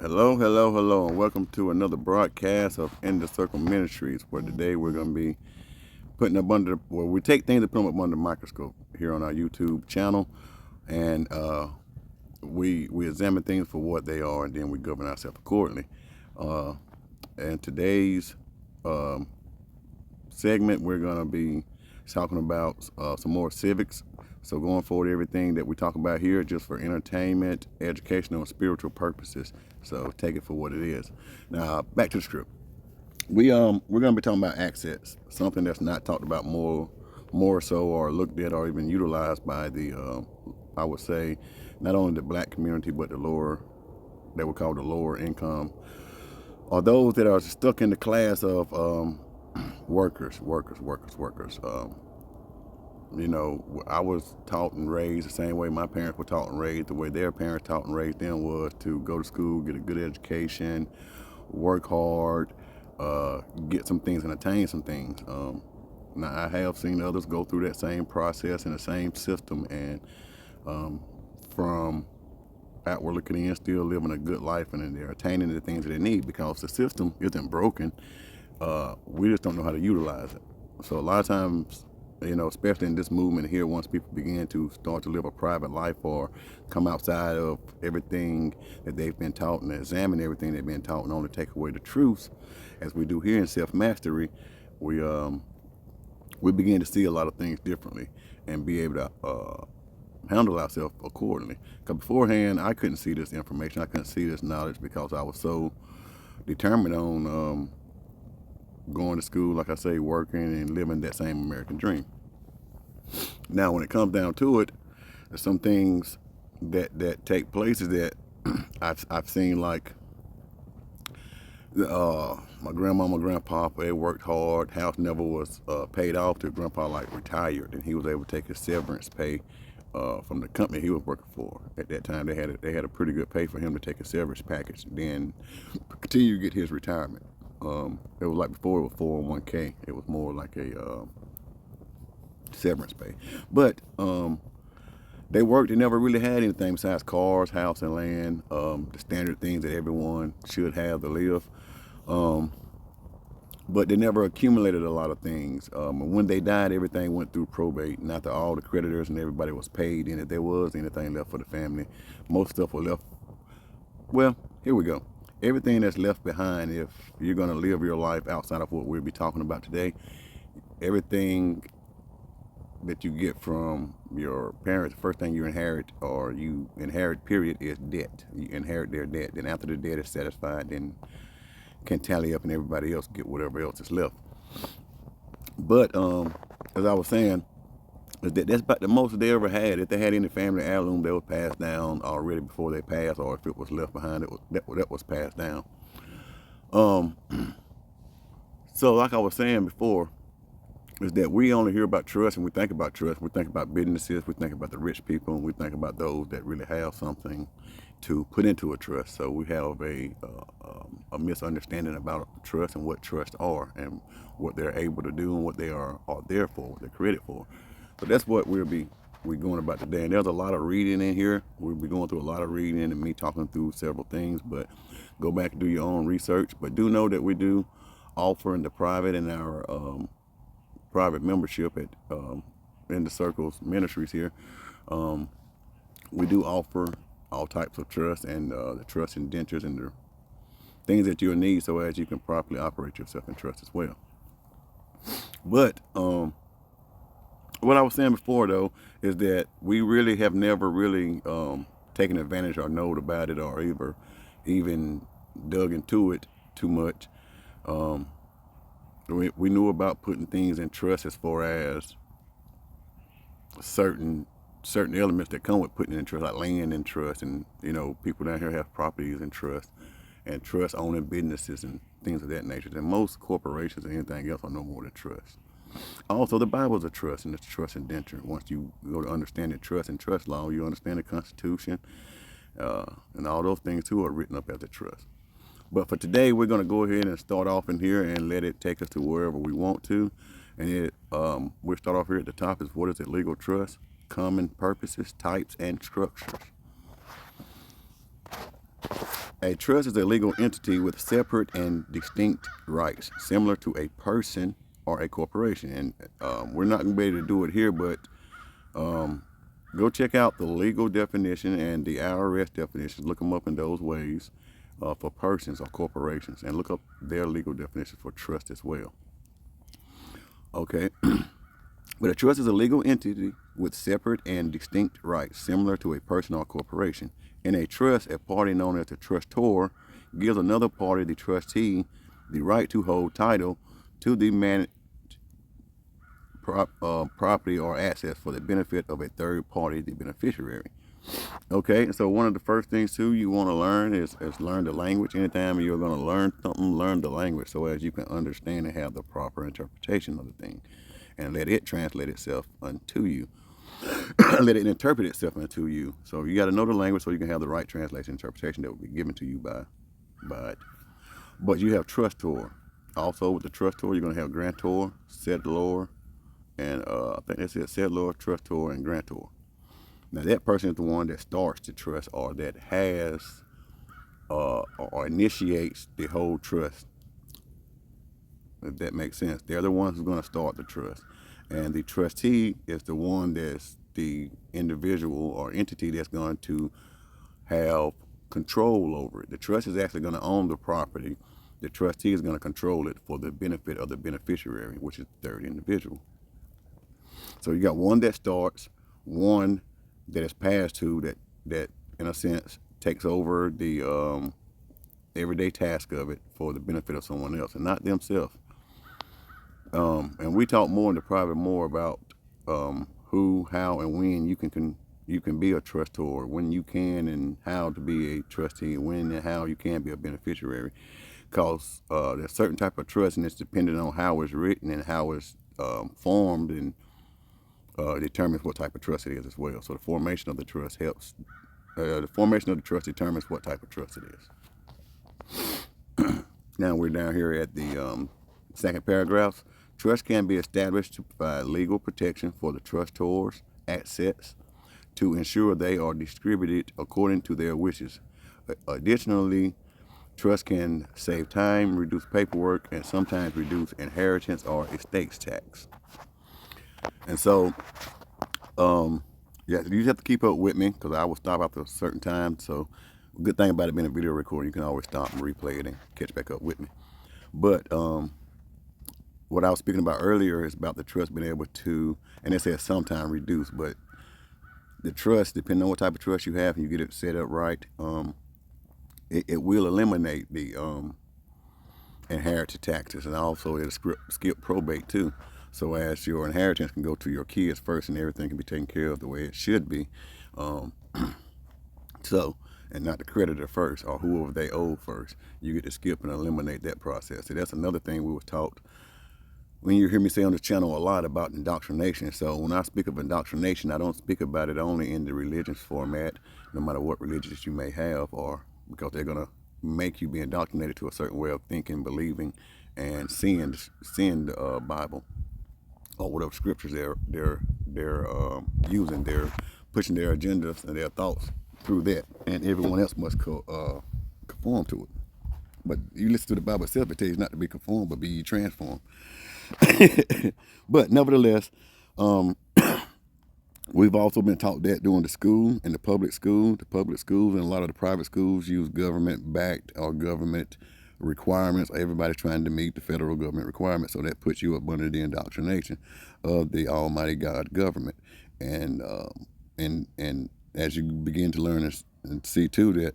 Hello, hello, hello, and welcome to another broadcast of In the Circle Ministries, where today we're going to be putting up under, well, we take things and put them up under the microscope here on our YouTube channel, and we examine things for what they are, and then we govern ourselves accordingly. Uh, and today's um, segment, we're going to be talking about some more civics. So going forward, everything that we talk about here just for entertainment, educational, and spiritual purposes. So take it for what it is. Now back to the script. We're gonna be talking about access, something that's not talked about more so or looked at or even utilized by the I would say not only the black community but the lower that we call the lower income or those that are stuck in the class of workers. I was taught and raised the same way my parents were taught and raised. The way their parents taught and raised them was to go to school, get a good education, work hard, get some things and attain some things. Now, I have seen others go through that same process in the same system and from outward looking in, still living a good life and they're attaining the things that they need because the system isn't broken. We just don't know how to utilize it. So a lot of times, especially in this movement here, once people begin to start to live a private life or come outside of everything that they've been taught and examine everything they've been taught and only take away the truths, as we do here in self-mastery, we begin to see a lot of things differently and be able to handle ourselves accordingly. Because beforehand, I couldn't see this information, I couldn't see this knowledge because I was so determined on going to school, like I say, working and living that same American dream. Now, when it comes down to it, there's some things that take place is that I've seen like my grandmama, grandpa, they worked hard. House never was paid off till grandpa like retired, and he was able to take his severance pay from the company he was working for. At that time, they had a pretty good pay for him to take a severance package, then continue to get his retirement. It was like before it was 401k. It was more like a severance pay. But they worked. They never really had anything besides cars, house, and land. The standard things that everyone should have to live. But they never accumulated a lot of things. When they died, everything went through probate, and after all the creditors and everybody was paid, and if there was anything left for the family, most stuff was left. Well, here we go. Everything that's left behind, if you're going to live your life outside of what we'll be talking about today, everything that you get from your parents, the first thing you inherit or you inherit, period, is debt. You inherit their debt. Then after the debt is satisfied, then can tally up and everybody else get whatever else is left. But as I was saying, that's about the most they ever had. If they had any family heirloom, they was passed down already before they passed, or if it was left behind, that was passed down. Um, so like I was saying before, is that we only hear about trust and we think about trust. We think about businesses, we think about the rich people, and we think about those that really have something to put into a trust. So we have a misunderstanding about trust and what trusts are and what they're able to do and what they are there for, what they're created for. So that's what we're going about today. And there's a lot of reading in here. We'll be going through a lot of reading and me talking through several things. But go back and do your own research. But do know that we do offer in the private and our private membership at in the Circles Ministries here. Um, we do offer all types of trust and the trust indentures and the things that you'll need so as you can properly operate yourself in trust as well. But what I was saying before though is that we really have never really taken advantage or known about it or even dug into it too much. Um, we knew about putting things in trust as far as certain elements that come with putting it in trust, like land in trust, and people down here have properties in trust, and trust owning businesses and things of that nature. And most corporations and anything else are no more than trust. Also, the Bible is a trust, and it's a trust indenture. Once you go to understanding trust and trust law, you understand the Constitution, and all those things too are written up as a trust. But for today, we're going to go ahead and start off in here and let it take us to wherever we want to. And we'll start off here at the top is what is a legal trust, common purposes, types, and structures. A trust is a legal entity with separate and distinct rights, similar to a person or a corporation. And we're not going to be able to do it here, but go check out the legal definition and the IRS definitions. Look them up in those ways for persons or corporations, and look up their legal definition for trust as well. Okay. But a trust is a legal entity with separate and distinct rights, similar to a person or corporation. In a trust, a party known as the trustor gives another party, the trustee, the right to hold title to the managed property or assets for the benefit of a third party, the beneficiary. Okay, so one of the first things too you want to learn is learn the language. Anytime you're going to learn something, learn the language so as you can understand and have the proper interpretation of the thing, and let it translate itself unto you. Let it interpret itself unto you. So you got to know the language so you can have the right translation interpretation that will be given to you by it. But you have trustor. Also with the trustor, you're going to have grantor, settlor, and I think that's it, settlor, trustor, and grantor. Now that person is the one that starts the trust, or that has or initiates the whole trust, if that makes sense. They're the ones who's going to start the trust. And the trustee is the one that's the individual or entity that's going to have control over it. The trust is actually going to own the property. The trustee is going to control it for the benefit of the beneficiary, which is the third individual. So you got one that starts, one that is passed to, that in a sense takes over the everyday task of it for the benefit of someone else and not themselves. And we talk more in the private more about who, how, and when you can be a trustor, when you can and how to be a trustee, when and how you can be a beneficiary. Because there's certain type of trust, and it's dependent on how it's written and how it's formed, and determines what type of trust it is as well. So the formation of the trust helps. The formation of the trust determines what type of trust it is. Now we're down here at the second paragraph. Trust can be established to provide legal protection for the trustor's assets to ensure they are distributed according to their wishes. Additionally, trust can save time, reduce paperwork, and sometimes reduce inheritance or estates tax. And so, yeah, you have to keep up with me because I will stop after a certain time. So, good thing about it being a video recording, you can always stop and replay it and catch back up with me. But what I was speaking about earlier is about the trust being able to, and it says sometimes reduce, but the trust, depending on what type of trust you have and you get it set up right, it will eliminate the inheritance taxes, and also it'll skip probate too. So as your inheritance can go to your kids first and everything can be taken care of the way it should be. So, and not the creditor first or whoever they owe first. You get to skip and eliminate that process. So that's another thing we were taught. When you hear me say on this channel a lot about indoctrination. So when I speak of indoctrination, I don't speak about it only in the religious format, no matter what religions you may have, or because they're going to make you be indoctrinated to a certain way of thinking, believing, and seeing the Bible or whatever scriptures they're using. They're pushing their agendas and their thoughts through that, and everyone else must conform to it. But you listen to the Bible itself, it tells you not to be conformed, but be transformed. But nevertheless, we've also been taught that during the school, in the public schools, and a lot of the private schools use government-backed or government requirements. Everybody's trying to meet the federal government requirements, so that puts you up under the indoctrination of the Almighty God government. And as you begin to learn and see too that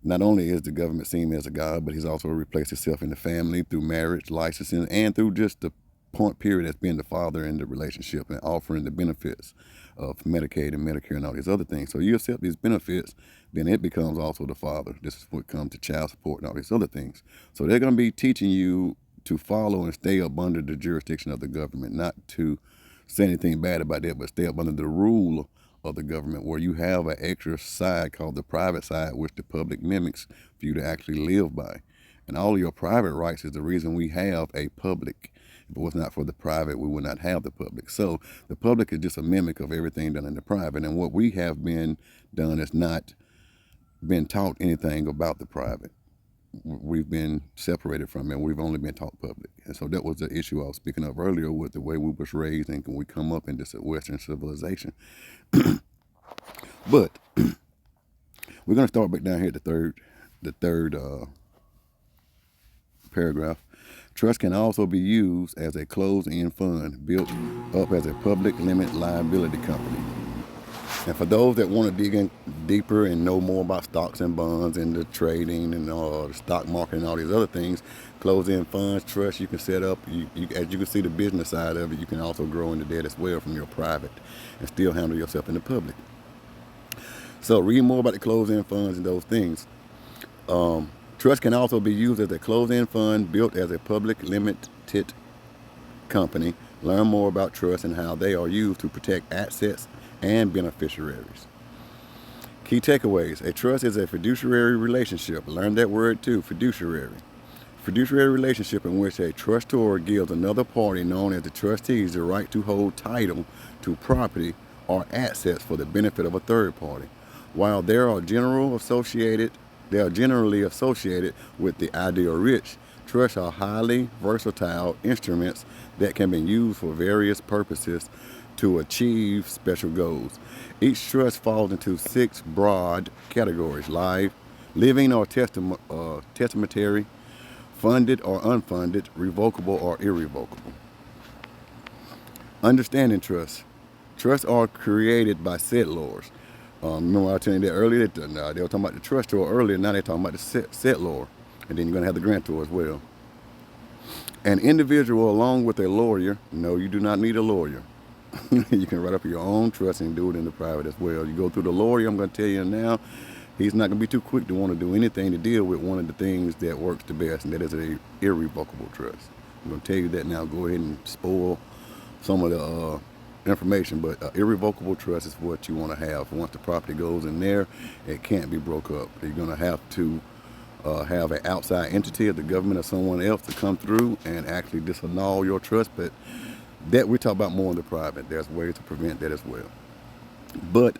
not only is the government seen as a God, but he's also replaced himself in the family through marriage, licensing, and through just the point period as being the father in the relationship and offering the benefits of Medicaid and Medicare and all these other things. So you accept these benefits, then it becomes also the father. This is what comes to child support and all these other things. So they're going to be teaching you to follow and stay up under the jurisdiction of the government, not to say anything bad about that, but stay up under the rule of the government, where you have an extra side called the private side, which the public mimics for you to actually live by. And all of your private rights is the reason we have a public. If it was not for the private, we would not have the public. So the public is just a mimic of everything done in the private. And what we have been done is not been taught anything about the private. We've been separated from it. We've only been taught public. And so that was the issue I was speaking of earlier with the way we was raised and we come up in this Western civilization. But we're going to start back down here at the third paragraph. Trust can also be used as a closed-end fund built up as a public limited liability company. And for those that want to dig in deeper and know more about stocks and bonds and the trading and the stock market and all these other things, closed-end funds, trust you can set up. As you can see the business side of it, you can also grow into that as well from your private and still handle yourself in the public. So read more about the closed-end funds and those things. Trust can also be used as a closed-end fund built as a public limited company. Learn more about trust and how they are used to protect assets and beneficiaries. Key takeaways. A trust is a fiduciary relationship. Learn that word too, fiduciary. Fiduciary relationship in which a trustor gives another party known as the trustees the right to hold title to property or assets for the benefit of a third party. While they are generally associated with the ideal rich, trusts are highly versatile instruments that can be used for various purposes to achieve special goals. Each trust falls into 6 broad categories: life, living or testamentary, funded or unfunded, revocable or irrevocable. Understanding trust. Trusts are created by settlors. Remember I was telling you that earlier, they were talking about the trustor earlier, now they're talking about the settlor. And then you're going to have the grantor as well. An individual along with a lawyer, no, you do not need a lawyer. You can write up your own trust and do it in the private as well. You go through the lawyer, I'm going to tell you now, he's not going to be too quick to want to do anything to deal with one of the things that works the best, and that is an irrevocable trust. I'm going to tell you that now. Go ahead and spoil some of the information, but irrevocable trust is what you want to have. Once the property goes in there, it can't be broke up. You're going to have to have an outside entity of the government or someone else to come through and actually disannul your trust, but that we talk about more in the private. There's ways to prevent that as well. But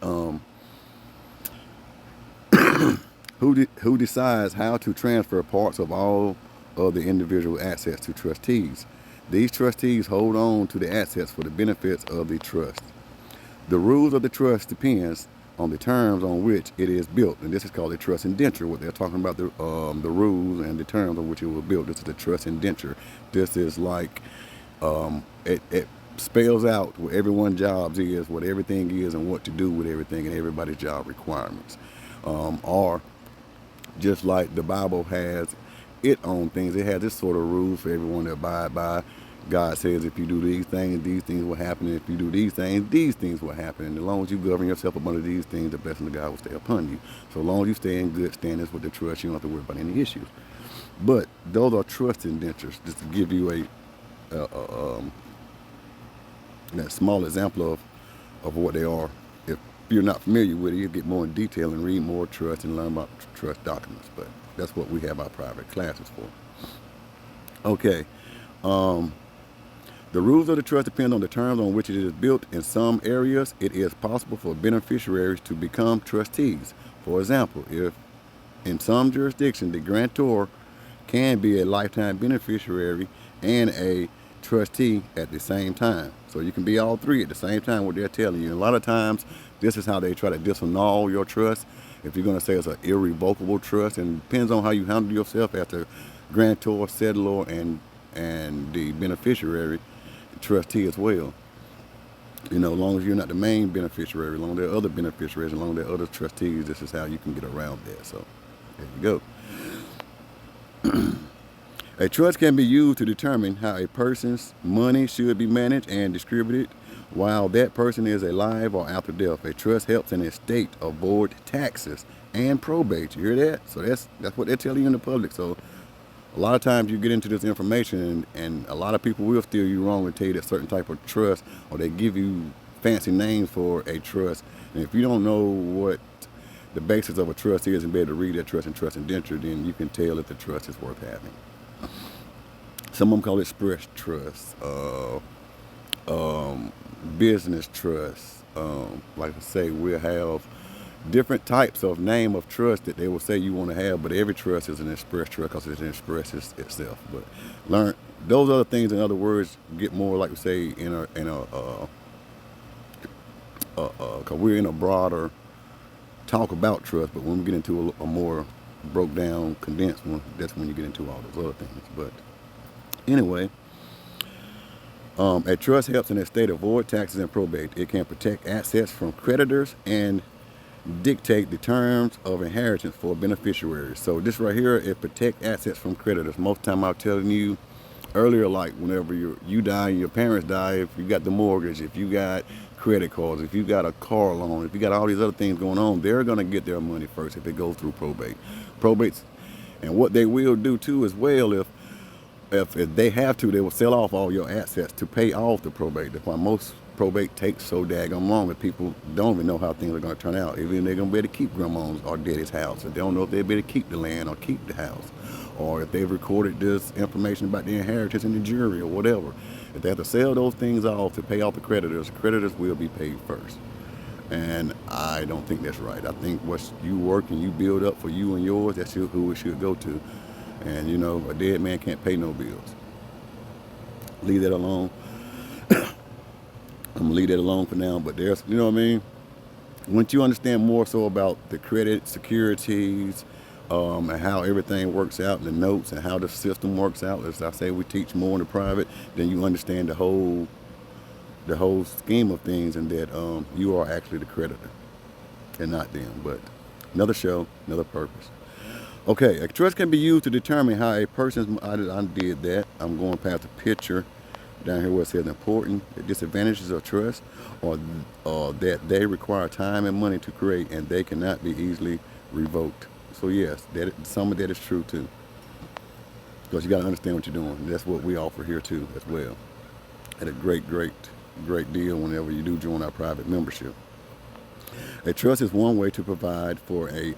who decides how to transfer parts of all of the individual assets to trustees? These trustees hold on to the assets for the benefits of the trust. The rules of the trust depends on the terms on which it is built, and this is called a trust indenture. What they're talking about, the rules and the terms on which it was built. This is the trust indenture. This is like it spells out what everyone's jobs is, what everything is, and what to do with everything, and everybody's job requirements. Or just like the Bible has its own things, it has this sort of rules for everyone to abide by. God says if you do these things will happen. And if you do these things will happen. And as long as you govern yourself up under these things, the blessing of God will stay upon you. So as long as you stay in good standings with the trust, you don't have to worry about any issues. But those are trust indentures, just to give you that small example of what they are. If you're not familiar with it, you get more in detail and read more trust and learn about trust documents. But that's what we have our private classes for. Okay. The rules of the trust depend on the terms on which it is built. In some areas, it is possible for beneficiaries to become trustees. For example, if in some jurisdictions the grantor can be a lifetime beneficiary and a trustee at the same time. So you can be all three at the same time, what they're telling you. And a lot of times, this is how they try to disannul your trust. If you're going to say it's an irrevocable trust, and it depends on how you handle yourself as the grantor, settlor, and the beneficiary, trustee as well. You know, as long as you're not the main beneficiary, as long as there are other beneficiaries, as long as there are other trustees, this is how you can get around that. So there you go. A trust can be used to determine how a person's money should be managed and distributed while that person is alive or after death. A trust helps an estate avoid taxes and probate. You hear that? So that's what they're telling you in the public. So a lot of times you get into this information and a lot of people will steer you wrong and tell you that certain type of trust, or they give you fancy names for a trust. And if you don't know what the basis of a trust is and be able to read that trust and trust indenture, then you can tell if the trust is worth having. Some of them call it express trust, business trust. Like I say, we'll have different types of name of trust that they will say you want to have, but every trust is an express trust because it expresses itself. But learn those other things. In other words, get more, like we say, because we're in a broader talk about trust. But when we get into a more broke down, condensed one, that's when you get into all those other things. But anyway, a trust helps an estate avoid taxes and probate. It can protect assets from creditors and dictate the terms of inheritance for beneficiaries. So this right here, it protect assets from creditors. Most time I'm telling you earlier, like whenever you die, your parents die, if you got the mortgage, if you got credit cards, if you got a car loan, if you got all these other things going on, they're going to get their money first if it goes through probate. Probates, and what they will do too as well, if they have to, they will sell off all your assets to pay off the probate. That's why most probate takes so daggone long that people don't even know how things are going to turn out. Even if they're going to be able to keep grandma's or daddy's house, and they don't know if they'll be able to keep the land or keep the house, or if they've recorded this information about the inheritance in the jury or whatever. If they have to sell those things off to pay off the creditors will be paid first. And I don't think that's right. I think what you work and you build up for you and yours, that's who it should go to. And you know, a dead man can't pay no bills. Leave that alone. I'm gonna leave that alone for now, but there's, you know what I mean? Once you understand more so about the credit, securities, and how everything works out, and the notes, and how the system works out, as I say, we teach more in the private, then you understand the whole scheme of things, and that you are actually the creditor and not them. But another show, another purpose. Okay, a trust can be used to determine how a person's, I did that. I'm going past the picture down here where it says important. The disadvantages of trust or that they require time and money to create, and they cannot be easily revoked. So yes, some of that is true too. Because you got to understand what you're doing. That's what we offer here too as well. At a great deal whenever you do join our private membership. A trust is one way to provide for a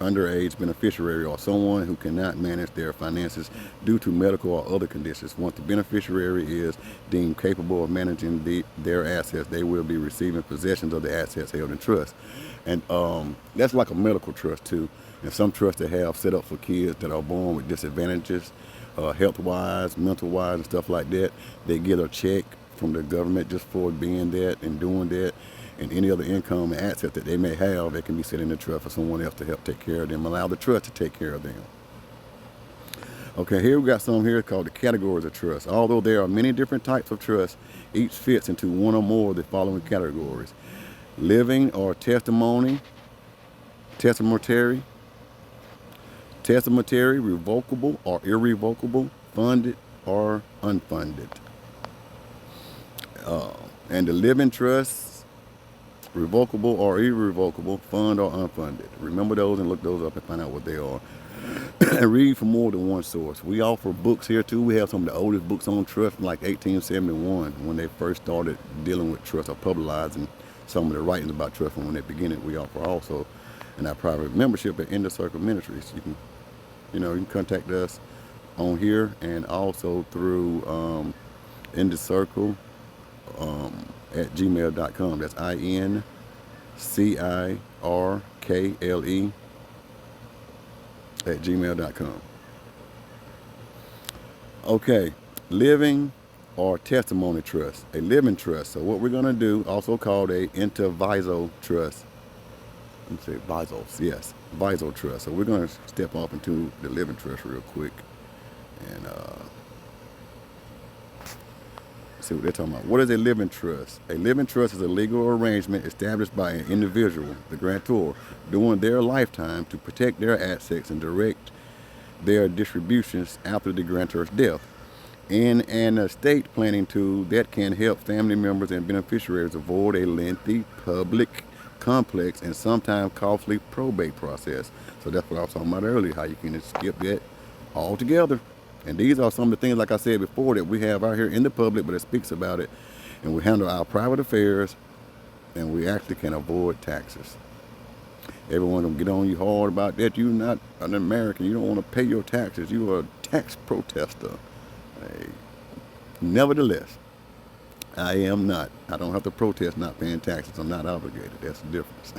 underage beneficiary or someone who cannot manage their finances due to medical or other conditions. Once the beneficiary is deemed capable of managing their assets, they will be receiving possessions of the assets held in trust. And that's like a medical trust too. And some trusts that have set up for kids that are born with disadvantages, health-wise, mental-wise, and stuff like that. They get a check from the government just for being that and doing that. And any other income and assets that they may have, that can be set in the trust for someone else to help take care of them, allow the trust to take care of them. Okay, here we got some here called the categories of trust. Although there are many different types of trust, each fits into one or more of the following categories: living or testamentary, revocable or irrevocable, funded or unfunded. And the living trusts, revocable or irrevocable, fund or unfunded. Remember those and look those up and find out what they are. And read from more than one source. We offer books here too. We have some of the oldest books on trust from like 1871 when they first started dealing with trust or publicizing some of the writings about trust from when they began. We offer also in our private membership at Inner Circle Ministries. You can contact us on here and also through Inner Circle at gmail.com. That's INCIRKLE at gmail.com. Okay, living or testimony trust. A living trust. So what we're going to do, also called a intervisal trust. Let's say visals, yes, visal trust. So we're going to step off into the living trust real quick and see what they're talking about. What is a living trust? A living trust is a legal arrangement established by an individual, the grantor, during their lifetime to protect their assets and direct their distributions after the grantor's death. In an estate planning tool that can help family members and beneficiaries avoid a lengthy, public, complex, and sometimes costly probate process. So that's what I was talking about earlier, how you can skip that altogether. And these are some of the things, like I said before, that we have out here in the public, but it speaks about it. And we handle our private affairs, and we actually can avoid taxes. Everyone will get on you hard about that. You're not an American. You don't want to pay your taxes. You are a tax protester. Nevertheless, I am not. I don't have to protest not paying taxes. I'm not obligated. That's the difference.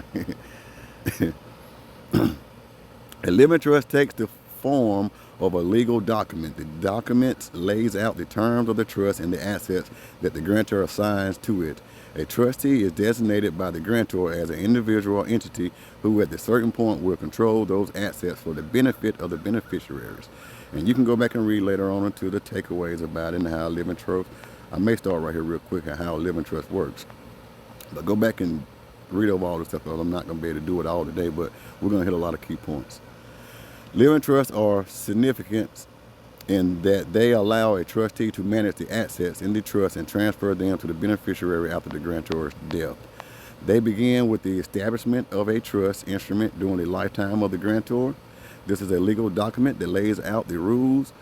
A living trust takes the form of a legal document. The document lays out the terms of the trust and the assets that the grantor assigns to it. A trustee is designated by the grantor as an individual or entity who at a certain point will control those assets for the benefit of the beneficiaries. And you can go back and read later on into the takeaways about it and how a living trust. I may start right here real quick at how a living trust works. But go back and read over all this stuff because I'm not going to be able to do it all today, but we're going to hit a lot of key points. Living trusts are significant in that they allow a trustee to manage the assets in the trust and transfer them to the beneficiary after the grantor's death. They begin with the establishment of a trust instrument during the lifetime of the grantor. This is a legal document that lays out the rules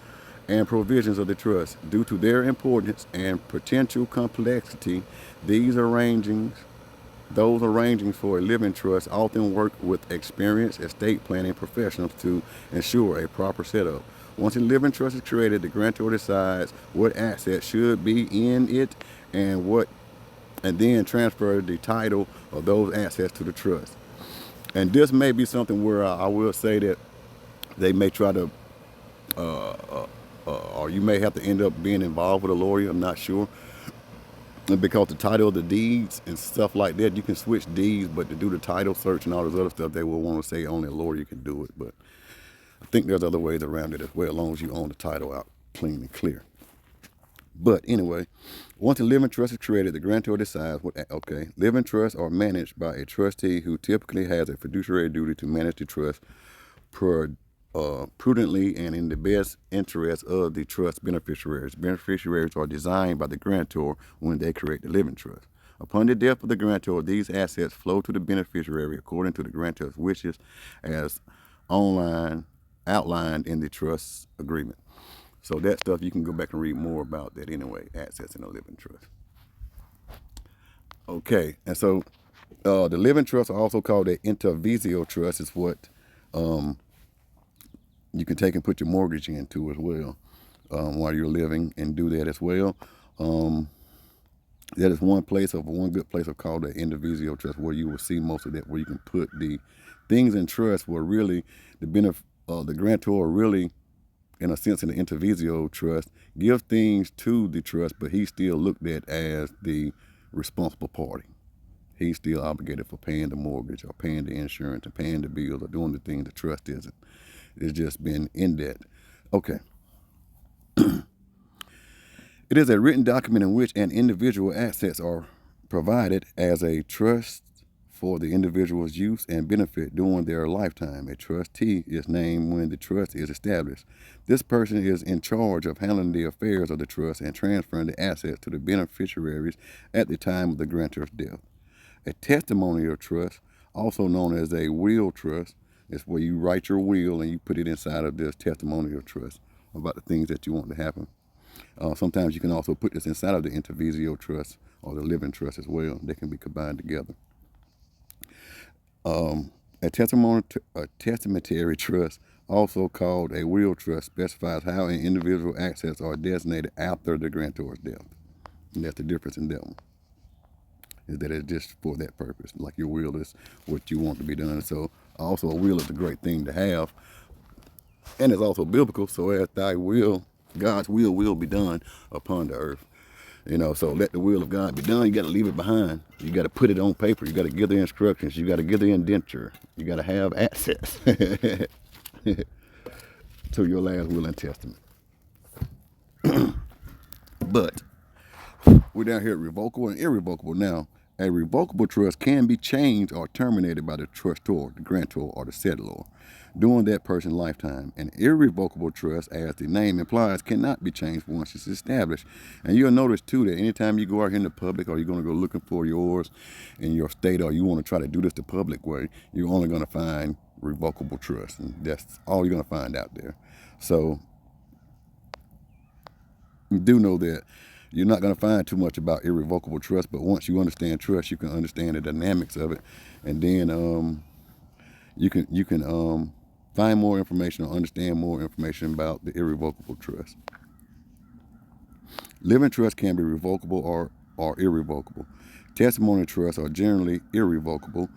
and provisions of the trust. Due to their importance and potential complexity, those arranging for a living trust often work with experienced estate planning professionals to ensure a proper setup. Once a living trust is created, the grantor decides what assets should be in it and then transfer the title of those assets to the trust. And this may be something where I will say that they may try to, or you may have to end up being involved with a lawyer. I'm not sure. Because the title of the deeds and stuff like that, you can switch deeds, but to do the title search and all this other stuff, they will want to say only a lawyer can do it. But I think there's other ways around it as well, as long as you own the title out clean and clear. But anyway, once a living trust is created, the grantor decides living trusts are managed by a trustee who typically has a fiduciary duty to manage the trust prudently and in the best interest of the trust beneficiaries. Beneficiaries are designed by the grantor when they create the living trust. Upon the death of the grantor, these assets flow to the beneficiary according to the grantor's wishes as outlined in the trust agreement. So that stuff, you can go back and read more about that anyway, assets in a living trust. Okay, and so the living trust are also called an intervisio trust. Is what you can take and put your mortgage into as well while you're living, and do that as well. That is one good place of called the indivisio trust, where you will see most of that, where you can put the things in trust where really the grantor really, in a sense, in the intervisio trust, give things to the trust, but he's still looked at as the responsible party. He's still obligated for paying the mortgage or paying the insurance and paying the bills or doing the things the trust isn't. It's just been in that. Okay. It is a written document in which an individual assets are provided as a trust for the individual's use and benefit during their lifetime. A trustee is named when the trust is established. This person is in charge of handling the affairs of the trust and transferring the assets to the beneficiaries at the time of the grantor's death. A testimonial trust, also known as a will trust, is where you write your will and you put it inside of this testimonial trust about the things that you want to happen. Sometimes you can also put this inside of the intervisio trust or the living trust as well. They can be combined together. A testamentary trust, also called a will trust, specifies how an individual assets are designated after the grantor's death. And that's the difference in that one, is that it's just for that purpose. Like your will is what you want to be done. So also a will is a great thing to have. And it's also biblical. So as thy will, God's will be done upon the earth. So let the will of God be done. You got to leave it behind. You got to put it on paper. You got to give the instructions. You got to give the indenture. You got to have access to your last will and testament. But we're down here at revocable and irrevocable now. A revocable trust can be changed or terminated by the trustor, the grantor, or the settlor during that person's lifetime. An irrevocable trust, as the name implies, cannot be changed once it's established. And you'll notice too that anytime you go out here in the public, or you're going to go looking for yours in your state, or you want to try to do this the public way, you're only going to find revocable trust, and that's all you're going to find out there. So you do know that you're not going to find too much about irrevocable trust, but once you understand trust, you can understand the dynamics of it, and then you can find more information or understand more information about the irrevocable trust. Living trust can be revocable or are irrevocable. Testimony trusts are generally irrevocable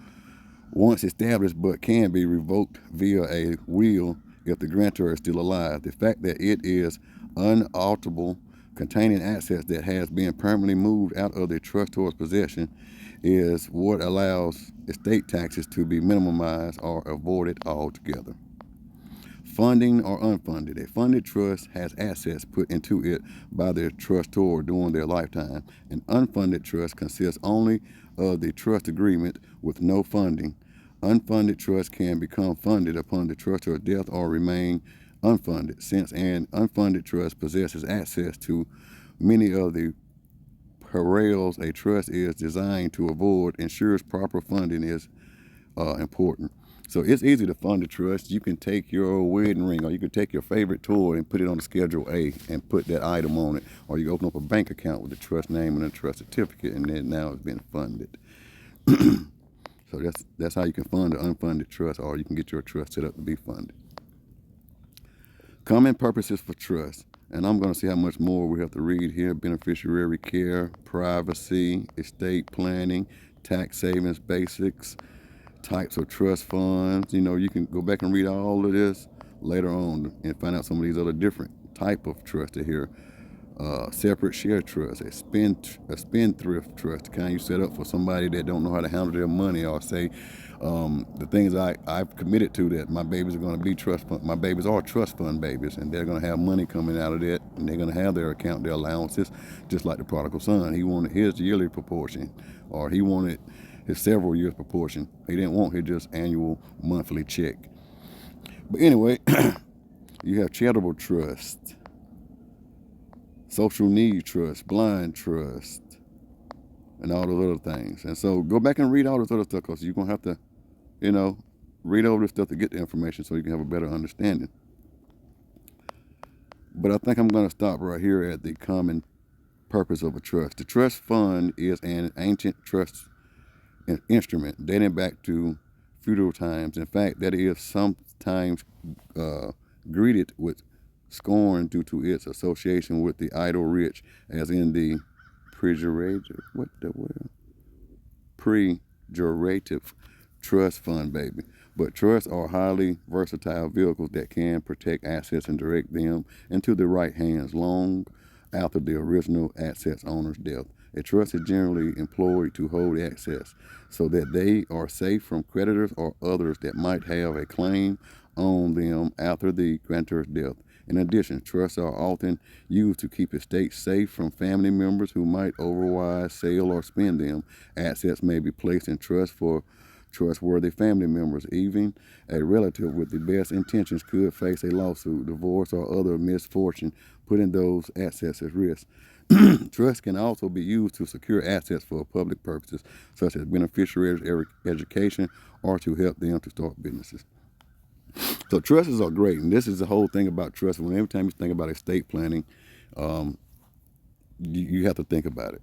once established, but can be revoked via a will if the grantor is still alive. The fact that it is unalterable, containing assets that has been permanently moved out of the trustor's possession, is what allows estate taxes to be minimized or avoided altogether. Funding or unfunded. A funded trust has assets put into it by the trustor during their lifetime. An unfunded trust consists only of the trust agreement with no funding. Unfunded trust can become funded upon the trustor's death or remain unfunded, since an unfunded trust possesses access to many of the perils a trust is designed to avoid. Ensures proper funding is important. So it's easy to fund a trust. You can take your wedding ring, or you can take your favorite toy and put it on the Schedule A and put that item on it. Or you can open up a bank account with the trust name and a trust certificate, and then now it's been funded. So that's how you can fund an unfunded trust, or you can get your trust set up to be funded. Common purposes for trust. And I'm going to see how much more we have to read here. Beneficiary care, privacy, estate planning, tax savings basics, types of trust funds. You can go back and read all of this later on and find out some of these other different type of trust here. Separate share trust, a spendthrift trust, the kind you set up for somebody that don't know how to handle their money, or say the things I've committed to, that my babies are going to be trust fund. My babies are trust fund babies, and they're going to have money coming out of that, and they're going to have their account, their allowances, just like the prodigal son. He wanted his yearly proportion, or he wanted his several years proportion. He didn't want his just annual monthly check. But anyway, you have charitable trust, social need trust, blind trust, and all those other things. And so go back and read all this other stuff, because you're going to have to, read over this stuff to get the information so you can have a better understanding. But I think I'm going to stop right here at the common purpose of a trust. The trust fund is an ancient trust instrument dating back to feudal times. In fact, that is sometimes greeted with scorn due to its association with the idle rich, as in the pejorative trust fund, baby. But trusts are highly versatile vehicles that can protect assets and direct them into the right hands long after the original assets owner's death. A trust is generally employed to hold assets so that they are safe from creditors or others that might have a claim on them after the grantor's death. In addition, trusts are often used to keep estates safe from family members who might otherwise sell or spend them. Assets may be placed in trust for trustworthy family members. Even a relative with the best intentions could face a lawsuit, divorce, or other misfortune, putting those assets at risk. Trust can also be used to secure assets for public purposes, such as beneficiaries' education, or to help them to start businesses. So trusts are great, and this is the whole thing about trust. When every time you think about estate planning, you have to think about it.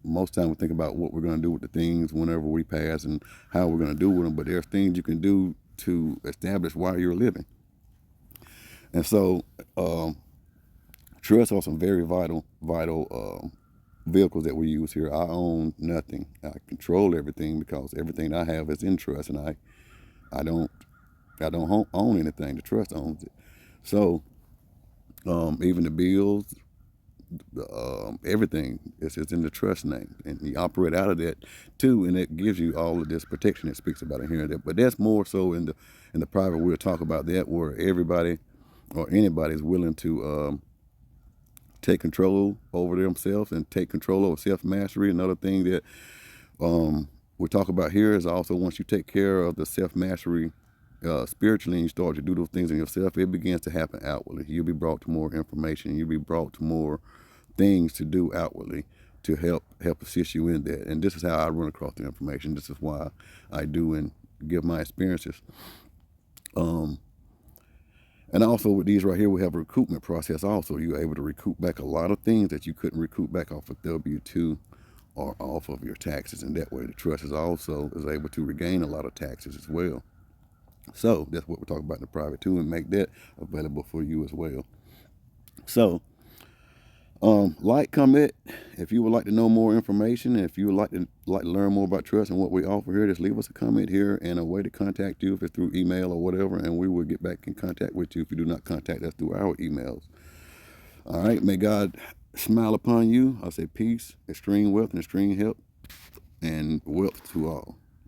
Most time we think about what we're going to do with the things whenever we pass and how we're going to do with them, but there's things you can do to establish why you're living. And so trusts are some very vital vehicles that we use here. I own nothing. I control everything because everything I have is in trust, and I don't own anything. The trust owns it. So even the bills, everything is in the trust name, and you operate out of that too, and it gives you all of this protection it speaks about in here and there. But that's more so in the private. We'll talk about that, where everybody or anybody is willing to take control over themselves and take control over self-mastery. Another thing that we talk about here is also, once you take care of the self-mastery spiritually, and you start to do those things in yourself, it begins to happen outwardly. You'll be brought to more information. You'll be brought to more things to do outwardly to help assist you in that. And this is how I run across the information. This is why I do and give my experiences. And also with these right here, we have a recoupment process also. You're able to recoup back a lot of things that you couldn't recoup back off of W-2 or off of your taxes. And that way the trust is also able to regain a lot of taxes as well. So that's what we're talking about in the private too, and make that available for you as well. So Like, comment if you would like to know more information. If you would like to learn more about trust and what we offer here, just leave us a comment here and a way to contact you, if it's through email or whatever, and we will get back in contact with you if you do not contact us through our emails. All right, may God smile upon you. I say peace, extreme wealth, and extreme health, and wealth to all.